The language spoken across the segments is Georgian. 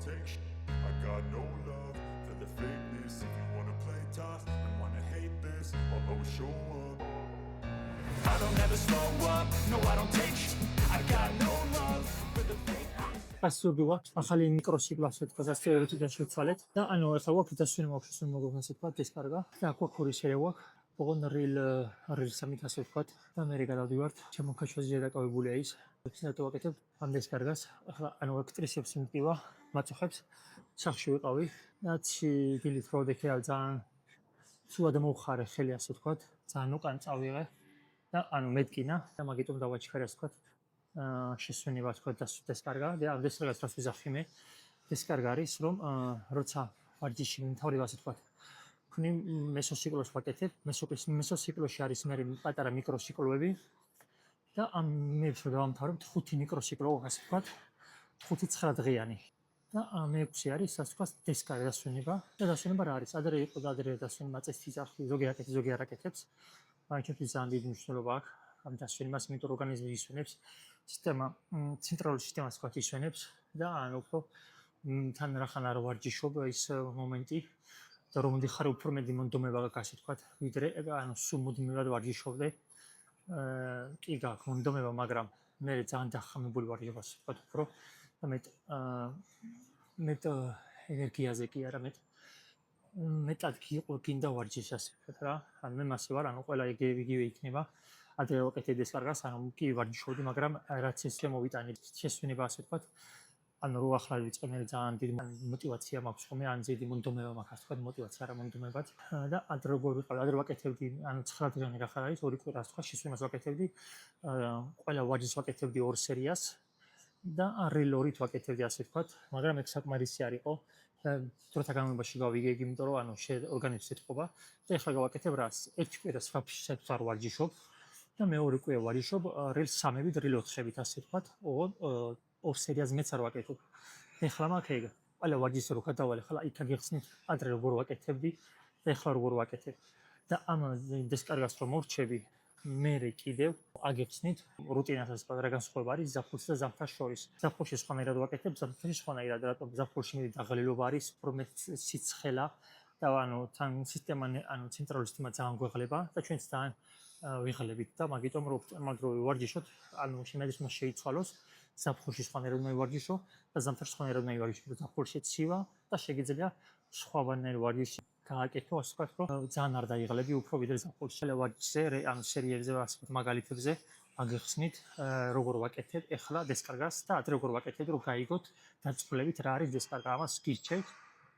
take shit. I got no love for the fakeness. If you wanna play tough and wanna hate this, I'll always show up. I don't ever slow up, no I don't take shit. I got no love for the fakeness. ასწორდი ვაქვს ახალი მიკროსიკლი ასე თქვა ასეერეთიდან შევცვალეთ და ანუ ახლა ვაქვს დასვენა მაქვს ისე მოგოხსნა ასე თქვა დისკარგა და აქ ვაქვს ორი სერია ვაქვს ოღონ რილ სამით ასე თქვა და მე გადავდივართ ჩემო ქაშვაზე დაკავებულია ის ცოტა ვაკეთებ ამ დისკარგას ახლა ანუ აქ ტრისეპს მიტკივა მაწუხებს სახში ვიყავი და დილით პროდუქტი ძალიან სულად მოუხარე ხელი ასე თქვა ძალიან უკან წავიღე და ანუ მეტკინა და მაგიტომ დავაჩქარე ასე თქვა შესვენება თქვა დისკარგა და ამ დისკარგას რას ვიზახი მე დისკარგა არის რომ როცა ვარჯიში მთავრდება ასე თქვა ქნი მესოსიკლოს ვაკეთებ მესოსიკლოში არის მე პატარა მიკროსიკლოები და ამ მე დავამთავრებ 5 მიკროსიკლო ასე თქვა 5-9 დღიანი და მე-6 არის ასე თქვა დისკარგა დასვენება და დასვენება რა არის ადრე იყო და ადრე დასვენება წესი ძახი ზოგი არ აკეთებს მაგრამ ძალიან დიდი მნიშვნელობა აქვს ამ დასვენებას იმიტომ რომ ორგანიზმი ისვენებს სისტემა ცენტრალური სისტემას თქვა ისვენებს და ანუ უფრო თან რახან არ ვარჯიშობ ის მომენტი და რომ მიხარ უფრო მეტი მონდომება გაქვს ასე თქვა ვიდრე ანუ სულ მუდმივად ვარჯიშობდე კი გაქვს მონდომება მაგრამ მე ძალიან დახამებული ვარ იმას თქვა უფრო და მეტ ენერგიაზე კი არა მეტად გინდა ვარჯიშს ასე ვთქვათ რა ან მე მასე ვარ ანუ ყველა იგივე იქნება ადრე ვაკეთე დისკარგას ანუ კი ვარჯიშობდი მაგრამ რაც ესე მოვიტანე შესვენება ასე ვთქვათ ანუ რო ახლა ვიწყე მე ძალიან დიდი мотиваცია მაქვს ხოლმე ან დიდი მონდომება მაქვს ასე ვთქვათ мотиваცია არა მონდომებად და ადრე როგორ ვიყავ ადრე ვაკეთებდი ანუ 9 დღიანი რა ხარ არის 2 კვირას თქვა შესვენებას ვაკეთებდი ყველა ვარჯიშს ვაკეთებდი 2 სერიას და რილორით ვაკეთებდი ასე ვთქვათ მაგრამ ეგ საკმარისი არ იყო დროთა განმავლობაში გავიგე იმიტომ რომ ანუ ორგანიზმს ეთყობა და ეხლა გავაკეთებ რას ერთ კვირას ვაფშე ვარჯიშობ და მეორე კვირა ვარჯიშობ რილ 3-ით რილ 4-ით ასე ვთქვათ ორ სერიას მეც არ ვაკეთებ ეხლა მაქვს ეგ ყველა ვარჯიში რო გადავალე ხლა იქ გიხსნით ადრე როგორ ვაკეთებდი და ეხლა როგორ ვაკეთებ და ამ დისკარგას რომ მორჩები მე კიდევ აგიხსნით რუტინასაც რა განსხვავება არის ზაფხულსა და ზამთარს შორის ზაფხულში სხვანაირად ვაკეთებ ზამთარში სხვანაირად რატომ ზაფხულში მე დაღლილობა არის უფრო მეტ სიცხელა და ანუ თან სისტემა ანუ ცენტრალური სისტემა ძალიან გვეღლება და ჩვენც ძალიან ვიღლებით და მაგიტომ რომ მაგდროულად ვარჯიშოთ ანუ შემეძლოს მას შეიცვალოს ზაფხულში სხვანაირად ვარჯიშო და ზამთარში სხვანაირად ვარჯიშო ზაფხულში ცივა და შეგიძლია სხვანაირ ვარჯიში გააკეთო ასე ვთქვათ რომ ძალიან არ დაიღლები უფრო ვიდრე ზაფხულში ვარჯიშზე ანუ სერიებზე ასე ვთქვათ მაგალითებზე აგიხსნით როგორ ვაკეთებ ეხლა დისკარგას და ადრე როგორ ვაკეთებ რომ გაიგოთ დაწვრილებით რა არის დისკარგა ამას გირჩევთ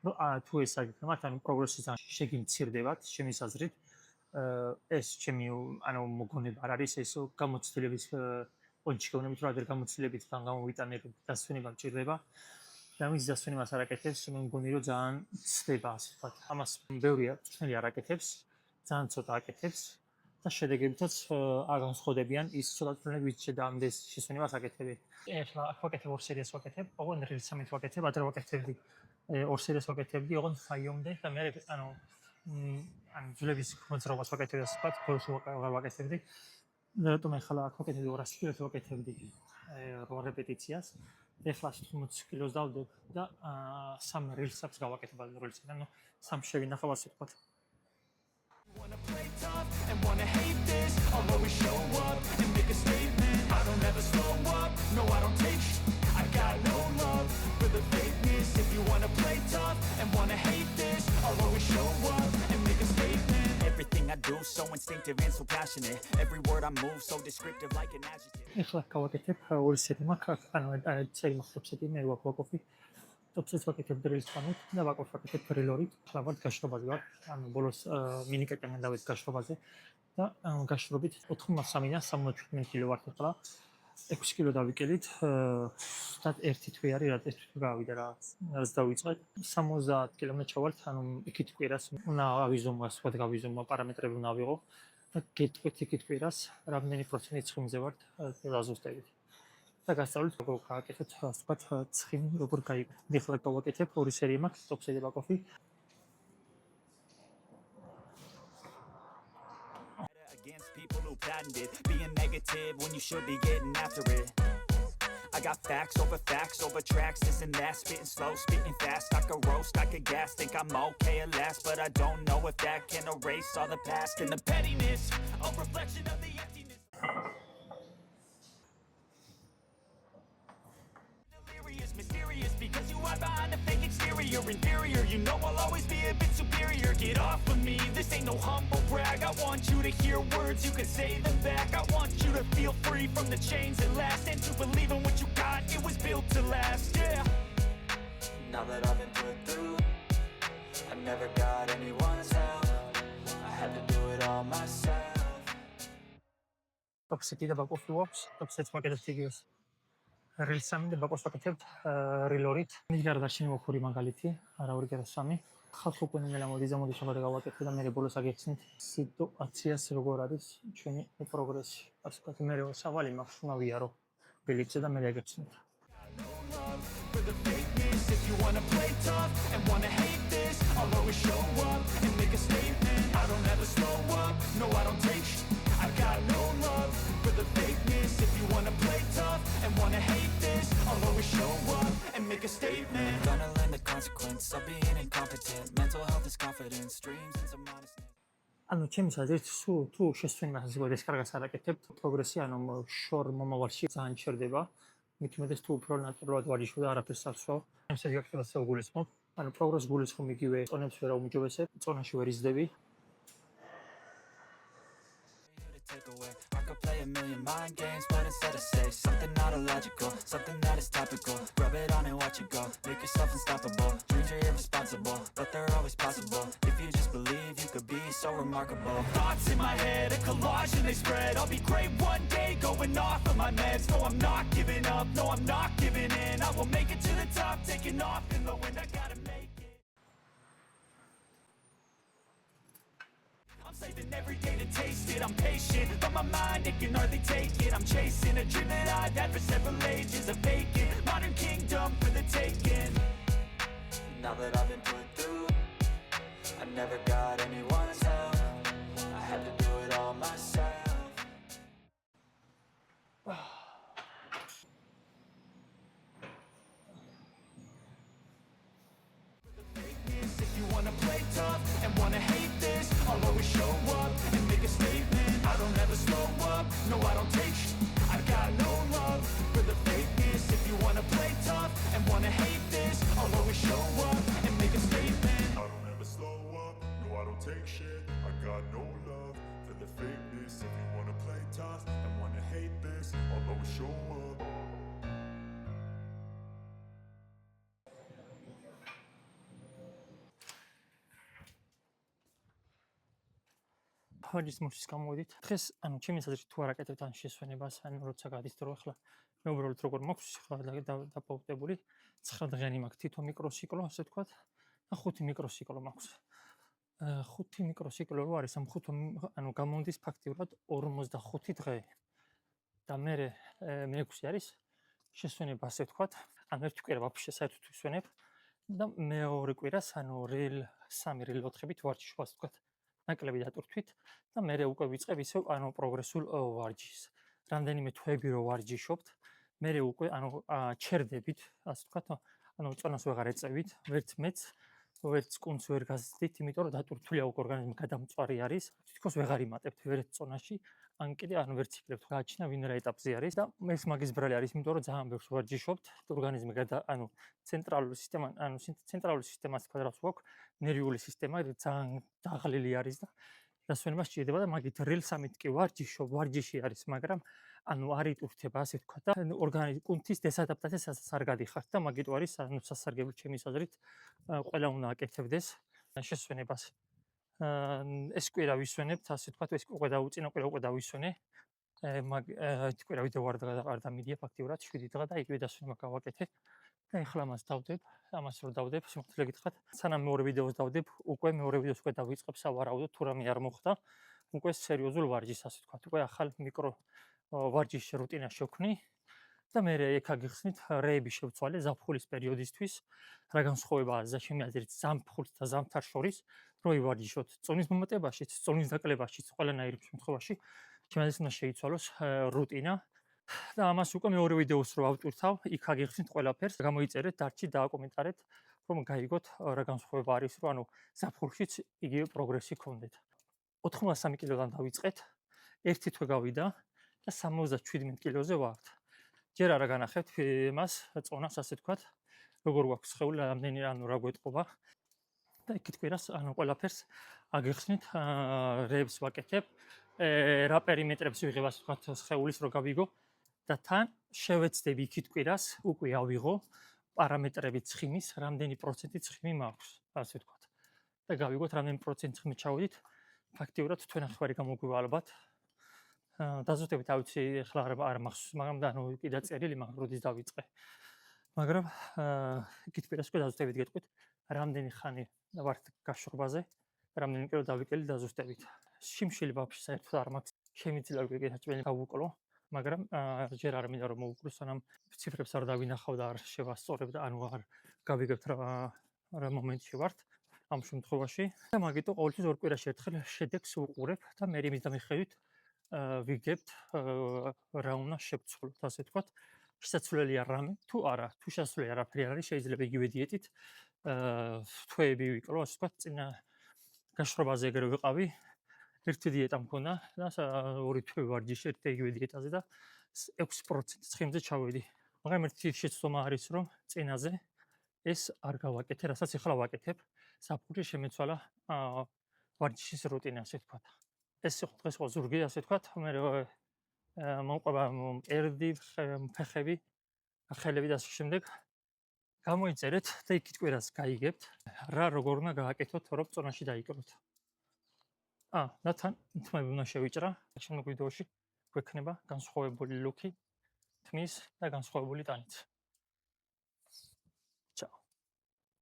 რომ თუ ეს აგიხსნათ ანუ პროგრესი ძალიან შეგიმცირდებათ ჩემი აზრით ეს ჩემი ანუ მოგონება არ არის ეს გამოცდილების პონჩი გონებით რომ ადრე გამოცდილებით გამოვიტანე დასვენება მჭირდება და მის დასვენებას არ აკეთებს მე მგონი რომ ძალიან ცდება ასე ვთქვათ ამას ბევრია წვნილი არ აკეთებს ძალიან ცოტა აკეთებს და შედეგებითაც არ განსხვავდებიან ის ცოტა წვნილები ვით შედამდეს შესვენებას აკეთები ეხლა აქ ვაკეთებ 2 სერიას ვაკეთებ ოღონ რილ 3-ით ვაკეთებ ადრე ვაკეთებდი 2 სერიას ვაკეთებდი ოღონ ფაიომდე და მე ანუ ძვლების მოძრაობას ვაკეთებდი ასე ვთქვათ ბოლოს ვაკეთებდი რატომ ახლა აქ ვაკეთებდი 200 კილოს ვაკეთებდი 8 რეპეტიციას ეხლა 80 კილოს დავდებ და 3 რილსებს გავაკეთებ რილს ანუ 3 შევინახავ ასე ვთქვათ Wanna play tough and wanna hate this I'll always show up and make a statement I don't ever slow up, no I don't take shit I got no love for the fakeness If you wanna play tough and wanna hate this I'll always show up and make a statement Everything I do so instinctive and so passionate Every word I move so descriptive like an adjective ეხლა გავაკეთებ 2 სერი მაქვს ანუ წელი მაქვს სერი მე ვაკოფი ტოპსებს ვაკეთებ დრილს ხანით და ვაკეთებ რილორით ახლა ვარ გაშრობაზე ვარ ანუ ბოლოს მინიკეტენ დავით გაშრობაზე და გაშრობით 83-დან 77 კილო ვარ ახლა 6 კილო დავიკელით და ერთი თვე არის რა ეს თვე გავიდა რაც დავიწყე 70 კილომეტრ ჩავალთ ანუ იქით კვირას უნდა ავიზომო ასე ვთქვათ გავიზომო პარამეტრები უნდა ავიღო და გეტყვით იქით კვირას რამდენი პროცენტი ცხიმზე ვართ დაზუსტებით და გასწავლით როგორ გააკეთოთ ასე ვთქვათ ცხიმი როგორ გაიგოთ ეხლა გავაკეთებ 2 სერია მაქვს ტოპსები ვაკოფი Against people who patented being negative when you should be getting after it I got facts over tracks, this and that, spitting slow, spitting fast. I could roast, I could gas, think I'm okay at last, but I don't know if that can erase all the past and the pettiness, a reflection of the emptiness. Delirious, mysterious, because you hide behind a fake exterior. Inferior, you know I'll always be a bit superior. Get off of me, this ain't no humble brag. I want you to hear words, you can say them back. I want you to feel free from the chains that last, and to believe in what you got, it was built to last, yeah. Now that I've been put through, I never got anyone's help, I had to do it all myself. Topseti და ბაკოფი ვაქვს, topsets მოკეთებთ იგივეს. რილ 3 და ბაკოს ვაკეთებთ რილ 2-ით. მის გარდაში მოხური მაგალითი, არა 2 კერა 3. ხალხი უკვე ნელა მოდის ამოდი შეგარ გავაკეთე და მე ბოლოს აგიხსნით სიტუაციას როგორ არის ჩვენი პროგრესი. ასე ვთქვათ, მე სავალი მაქვს უნდა ვიარო ბილიკზე და მე აგიხსნით. For the fakeness, if you wanna play tough and wanna hate this, I'll always show up and make a statement. I don't ever slow up, no I don't take I got no love for the fakeness. If you wanna play tough and wanna hate this, I'll always show up and make a statement. Gonna learn the consequence of being incompetent. Mental health is confidence, dreams and some honestness. ანუ ჩემს აზრით, თუ შესვენებას გიგოდეს კარგად არაკეთებთ, პროგრესი ანუ შორ მომავალში ძალიან ჩერდება. მით უმეტეს თუ უფრო ნატურალურად ვარჯიშობ და არაფერს აღსვა. ეს გაკეთებას უგულისხმობ. ანუ პროგრესს გულისხმობ იგივე წონებს ვერ აუმჯობესებ, წონაში ვერ იზრდები. Take away. I could play a million mind games, but instead I say something not illogical, something that is topical. Rub it on and watch it go. Make yourself unstoppable. Dreams are irresponsible, but they're always possible. If you just believe, you could be so remarkable. Thoughts in my head, a collage and they spread. I'll be great one day, going off of my meds. No, I'm not giving up. No, I'm not giving in. I will make it to the top, taking off in the wind. I gotta make it. I'm saving every day to taste it. I'm patient, but my mind, it can hardly take it. I'm chasing a dream that I've had for several ages. A vacant modern kingdom for the taking. Now that I've been put through, I never got anyone's help, I had to do it all myself. If you wanna play tough and wanna hate this, I'll always show up and make a statement. I don't ever slow up, no I don't take I got no love for the fakeness. If you wanna play tough and wanna hate this, I'll always show up and make a statement. I don't ever slow up, no I don't take shit. I got no love for the fakeness. If you wanna play tough and wanna hate this, I'll always show up. ვარჯიშის მოშის გამოვიდით. დღეს ანუ ჩემი აზრით თუ არაკეთებთ ან შესვენებას, ანუ როცა გადის დრო ახლა მე უბრალოდ როგორ მაქვს დაპაუტებული 9 დღიანი მაქვს თითო მიკროციკლო, ასე ვთქვათ, და 5 მიკროციკლო მაქვს. 5 მიკროციკლო რო არის ამ 5 ანუ გამომდის ფაქტიურად 45 დღე. და მე 6 არის შესვენება, ასე ვთქვათ, ან ერთი კვირა ვაფშე საერთოდ ვისვენებ და მეორე კვირას ანუ რილ 3 რილ 4-ით ვარჯიშობ, ასე ვთქვათ. ნაკლები დატვირთვით და მე უკვე ვიწყებ ისევ ანუ პროგრესულ ვარჯიშს. რამდენიმე თვეები რო ვარჯიშობთ, მე უკვე ანუ ჩერდებით, ასე ვთქვათ, ანუ წონას ვეღარ ეწევით, ვერც მეც, ვერც კუნძ ვერ გაზრდით, იმიტომ რომ დატვირთვილია უკვე ორგანიზმი გადამწვარი არის, თითქოს ვეღარ იმატებთ ვერც წონაში, ან კიდე ანუ ვერც იფიქრებთ გააჩინა ვინ რა ეტაპზე არის და ეს მაგის ბრალი არის, იმიტომ რომ ძალიან ბევრს ვარჯიშობთ, ორგანიზმი ანუ ცენტრალური სისტემას კვადრატს გვაქვს, ნერვიული სისტემა ძალიან დაღლილი არის და დასვენება სჭირდება და მაგით რილ 3-ით კი ვარჯიში არის, მაგრამ ანუ არ იტვირთება, ასე ვთქვათ და ორგანიზმის კუნთის დესადაპტაციასაც არ გადიხართ და მაგით არის ანუ სასარგებლო ჩემი აზრით ყველა უნდა აკეთებდეს შესვენებას. ეს კვირა ვისვენებთ, ასე ვთქვათ, ეს უკვე წინა კვირა უკვე დავისვენე. მაგ ეს კვირა ვიდეო არ დამიდია ფაქტიურად 7 დღე და იგივე დასვენება გავაკეთე. და ეხლა მას დავდებ, ამას რო დავდებ, სიმართლე გითხრათ, სანამ მეორე ვიდეოს დავდებ, უკვე მეორე ვიდეოს უკვე დავიწყებ სავარაუდოდ, თუ რამე არ მოხდა, უკვე სერიოზულ ვარჯიშს, ასე ვთქვათ, უკვე ახალ მიკრო ვარჯიშის რუტინა შევქმნი და მე ეგ აგიხსნით რეები შევცვალე ზაფხულის პერიოდისთვის, რა განსხვავებაა ჩემი აზრით ზამთრს და ზამთარ შორის, რო ივარჯიშოთ წონის მომატებაშიც, წონის დაკლებაშიც, ყველანაირ შემთხვევაში, ჩემი აზრით უნდა შეიცვალოს რუტინა და ამას უკვე მეორე ვიდეოს რო ავტვირთავ, იქ აგიხსნით ყველაფერს, გამოიწერეთ, დარჩი დააკომენტარეთ, რომ გაიგოთ რა განსხვავება არის, რომ ანუ ზაფხულშიც იგივე პროგრესი გქონდეთ. 83 კილოდან დავიწყეთ, ერთი თვე გავიდა და 77 კილოზე ვართ. ჯერ არა განახებთ იმას, წონას ასე ვთქვათ, როგორ გვაქვს სხეული, რამდენი ანუ რა გვეტყობა და იქით კვირას ანუ ყველაფერს აგიხსნით, რეებს ვაკეთებ, რა პერიმეტრებს ვიღებ ასე ვთქვათ სხეულის რო გავიგო და თან შევეცდები იქით კვირას უკვე ავიღო პარამეტრები ცხიმის, რამდენი პროცენტი ცხიმი მაქვს, ასე ვთქვათ. და გავიგოთ რამდენი პროცენტი ცხიმით ჩავედით, ფაქტიურად თვენახევარი გამოგვივა ალბათ. დაზუსტებით არ ვიცი, ახლა არ მახსოვს, მაგრამ და ანუ კიდე წერილი, მაგრამ როდის დავიწყე. მაგრამ იქით კვირას უკვე დაზუსტებით გეტყვით, რამდენი ხანი ვართ გაშრობაზე, რამდენი კილო დავიკელი დაზუსტებით. შიმშილი ბავშვი საერთოდ არ მაქვს, შემიძლია გეკეთებინე გავუკლო, მაგრამ ჯერ არ მინდა რომ მოვუკლო, სანამ ციფრებს არ დავინახავ და არ შევასწორებ და ანუ არ გავიგებთ რა მომენტში ვართ ამ შემთხვევაში. და მაგიტო ყოველთვის ორ კვირაში ერთხელ შედეგს ვუყურებ და მე იმის დამიხედვით ვიგებთ რა უნდა შევცვლოთ, ასე ვთქვათ. შესაძლებელია რამე თუ არა, თუ შესაძლებელი არაფერი არ არის, შეიძლება იგივე დიეტით თვეები ვიკლო, ასე ვთქვათ, წინა გაშრობაზე ეგრე ვიყავი. ერთი დიეტა მქონდა და ორი თვე ვარჯიში ერთ იგივე დიეტაზე და 6% ცხიმზე ჩავედი. მაგრამ ერთი შეცდომა არის, რომ წინაზე ეს არ გავაკეთე, რასაც ახლა ვაკეთებ. საფუძველი შემეცვალა ვარჯიშის რუტინა, ასე ვთქვათ. ეს იყო დღეს ხო ზურგი, ასე ვთქვათ, მე მომყვება მკერდი, ფეხები, ხელები და ასე შემდეგ. გამოიწერეთ და იქით კვირას გაიგებთ, რა როგორ უნდა გააკეთოთ, რომ წონაში დაიკლოთ. და თან თმები უნდა შევიჭრა, შემდგომ ვიდეოში გვექნება განსხვავებული ლუკი, თმის და განსხვავებული ტანით.